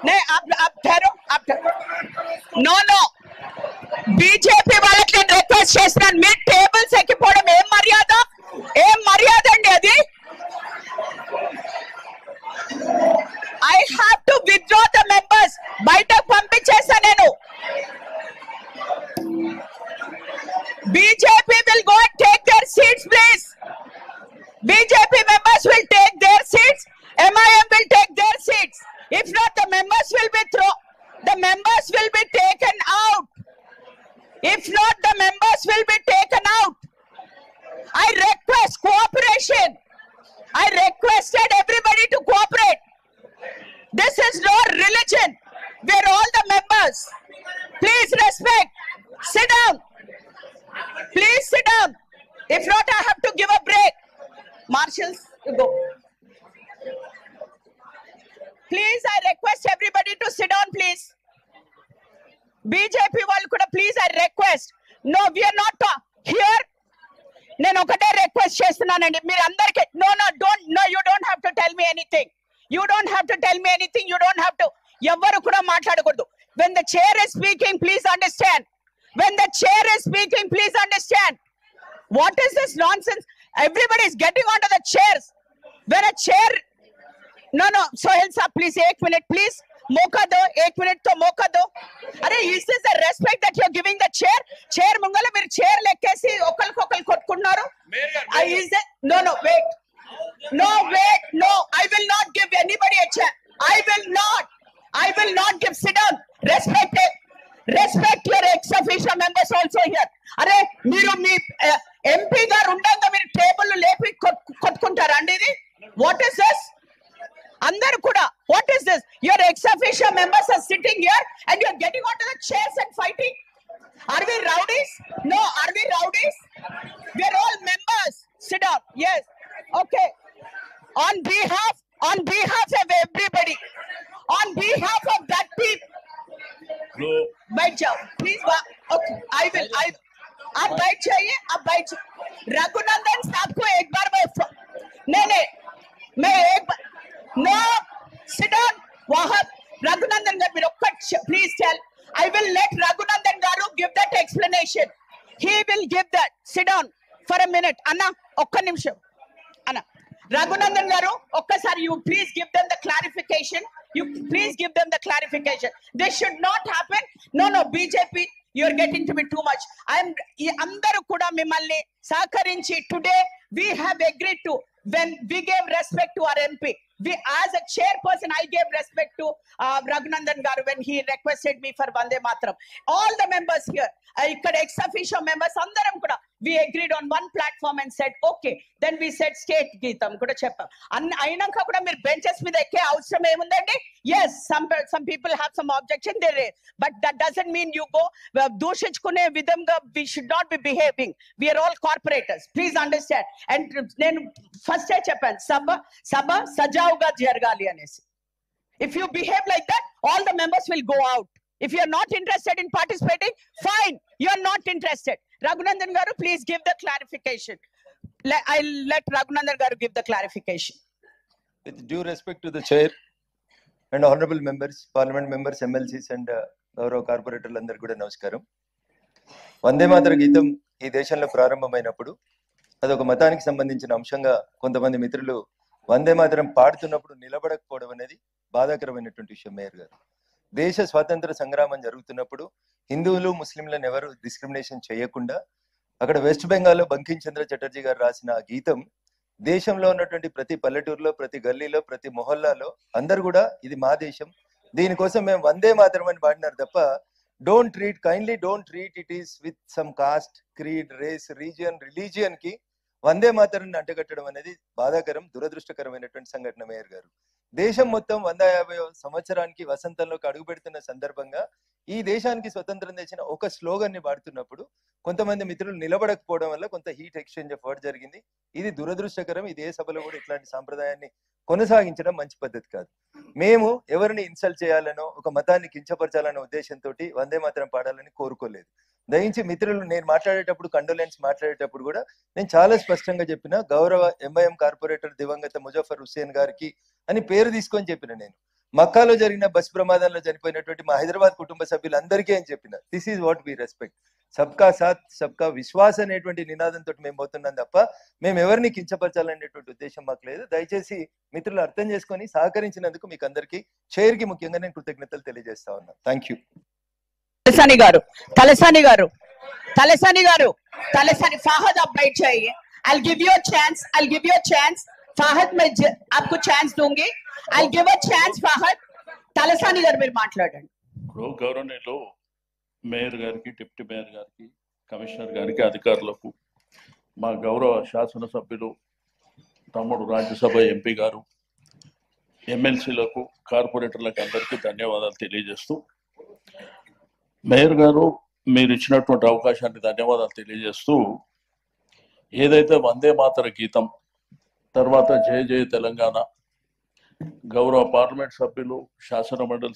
नहीं आप ठहरो नो नो बीजेपी వాళ్ళకి నేను రిక్వెస్ట్ చేస్తున్నాను మీ టేబుల్స్ ఎక్కిపోవడం ఏం మర్యాద అండి అది I have to withdraw the members బయటకు పంపించేసా నేను BJP will go and take their seats please BJP members will take their seats MIM will take their seats. If not, the members will be taken out. If not, the members will be taken out. I request cooperation. I requested everybody to cooperate. This is no religion. We are all the members. Please respect. Sit down. Please sit down. If not, I have to give a break. Marshals, you go. Please, I request everybody to sit down, please. BJP వాళ్ళు కూడా please, I request. No, we are not here. నేను ఒకటే request చేస్తున్నానండి మీరు అందరికి you don't have to tell me anything. You don't have to tell me anything. You don't have to. ఎవ్వరు కూడా మాట్లాడకూడదు. When the chair is speaking, please understand. When the chair is speaking, please understand. What is this nonsense? Everybody is getting onto the chairs. When a chair No, Sohail sir, please, 1 minute, please. Moka do, 1 minute to moka do. Are, is this the respect that you're giving the chair? Chair mungala, mir chair lekkesi, okal kotkunnaru. Is it? No, wait. No, I will not give anybody a chair. I will not give, sit down. Respect your ex-officio members also here. Are, miru mi MP garu undanga mir table lepi kotkuntaru andi idi? What is this? Andaru kuda, what is this? Your ex-officio members are sitting here and you are getting onto the chairs and fighting. Are we rowdies? No, are we rowdies? We are all members. Sit down. Yes. Okay. On behalf of everybody, on behalf of that people. No. Baith jao. Please. Okay. I will. आप बैठ जाइए. रघुनंदन साहब को एक बार मैं एक बार No, sit down. Wahab, Raghunandan garu, please tell. I will let Raghunandan garu give that explanation. He will give that. Sit down for a minute. Anna, okka nimisham. Anna, Raghunandan garu, okkasari, you please give them the clarification. This should not happen. No, BJP, you are getting to be too much. Andaru kuda mimmalni sahakarinchi. Today we have agreed to, when we gave respect to our MP. As a chairperson, I gave respect to Raghunandan garu when he requested me for Vande Mataram. All the members here, ikkada ex-officio members, andaram kuda, we agreed on one platform and said, okay. Then we said state Geetam kuda cheppam. Ainanka kuda meer benches meeda ekke avasaram emundandi? Yes, some people have some objection there, but that doesn't mean you go దూషించుకునే విధంగా we should not be behaving. We are all corporators. Please understand. And నేను first చెప్పాను సభ సజావుగా జరగాలి అనేసి. If you behave like that, all the members will go out. If you are not interested in participating, fine, you are not interested. Raghunandan garu, please give the clarification. I'll let Raghunandan garu give the clarification. With due respect to the chair and honorable members, parliament members, MLCs and గౌరవ కార్పొరేటర్లు అందరికీ కూడా నమస్కారం. వందే మాతర గీతం ఈ దేశంలో ప్రారంభమైనప్పుడు అదొక మతానికి సంబంధించిన అంశంగా కొంతమంది మిత్రులు వందే మాతరం పాడుతున్నప్పుడు నిలబడకపోవడం అనేది బాధాకరమైనటువంటి విషయం. మేయర్ గారు, దేశ స్వాతంత్ర సంగ్రామం జరుగుతున్నప్పుడు హిందువులు ముస్లింలను ఎవరు డిస్క్రిమినేషన్ చేయకుండా అక్కడ వెస్ట్ బెంగాల్లో బంకిం చంద్ర చటర్జీ గారు రాసిన ఆ గీతం దేశంలో ఉన్నటువంటి ప్రతి పల్లెటూరులో, ప్రతి గల్లీలో, ప్రతి మొహల్లాలో అందరు కూడా ఇది మా దేశం, దీనికోసం మేము వందే మాతరం అని పాడినారు తప్ప kindly don't treat it is with some caste, creed, race, region, religion కి వందే మాతరం అంటగట్టడం అనేది బాధాకరం, దురదృష్టకరమైనటువంటి సంఘటన. మేయర్ గారు, దేశం మొత్తం 150వ సంవత్సరానికి వసంతంలోకి అడుగు పెడుతున్న సందర్భంగా ఈ దేశానికి స్వతంత్రం తెచ్చిన ఒక స్లోగన్ ని పాడుతున్నప్పుడు కొంతమంది మిత్రులు నిలబడకపోవడం వల్ల కొంత హీట్ ఎక్స్చేంజ్ ఆఫ్ వర్డ్ జరిగింది. ఇది దురదృష్టకరం. ఇది ఏ సభలో కూడా ఇట్లాంటి సాంప్రదాయాన్ని కొనసాగించడం మంచి పద్ధతి కాదు. మేము ఎవరిని ఇన్సల్ట్ చేయాలనో ఒక మతాన్ని కించపరచాలనే ఉద్దేశంతో వందే మాతరం పాడాలని కోరుకోలేదు. దయించి మిత్రులు నేను మాట్లాడేటప్పుడు కండోలెన్స్ మాట్లాడేటప్పుడు కూడా నేను చాలా స్పష్టంగా చెప్పిన గౌరవ MIM కార్పొరేటర్ దివంగత ముజఫర్ హుస్సేన్ గారికి అని పేరు తీసుకొని చెప్పిన. నేను మక్కాలో జరిగిన బస్ ప్రమాదంలో చనిపోయినటువంటి మా హైదరాబాద్ కుటుంబ సభ్యులందరికీ అని చెప్పిన this is what we respect. సబ్కా సాత్ సబ్కా విశ్వాస్ అనేటువంటి నినాదంతో మేము పోతున్నాం తప్ప మేము ఎవరిని కించపరచాలనేటువంటి ఉద్దేశం మాకు లేదు. దయచేసి మిత్రులు అర్థం చేసుకొని సహకరించినందుకు మీకు అందరికీ చైర్ కి ముఖ్యంగా నేను కృతజ్ఞతలు తెలియజేస్తా ఉన్నాను. Thank you. तलसानी गारू, तलसानी गारू, तलसानी गारू, तलसानी फाहद आप बैठ जाइए. I'll give you a chance. I'll give you a chance. Fahad मैं आपको चांस दूंगी. I'll give a chance Fahad. Talsania गारू మీరు మాట్లాడండి. గౌరవనీయులు మేయర్ గారికి, డిప్యూటీ మేయర్ గారికి, కమిషనర్ గారికి, అధికారులకు, మా గౌరవ శాసనసభ్యులు తమ్ముడు రాజ్యసభ ఎంపీ గారు, ఎమ్మెల్సీలకు, కార్పొరేటర్లకు అందరికీ ధన్యవాదాలు తెలియజేస్తూ, మేయర్ గారు మీరు ఇచ్చినటువంటి అవకాశాన్ని ధన్యవాదాలు తెలియజేస్తూ, ఏదైతే వందే మాతర గీతం తర్వాత జయ జయ తెలంగాణ గౌరవ పార్లమెంట్ సభ్యులు, శాసన మండలి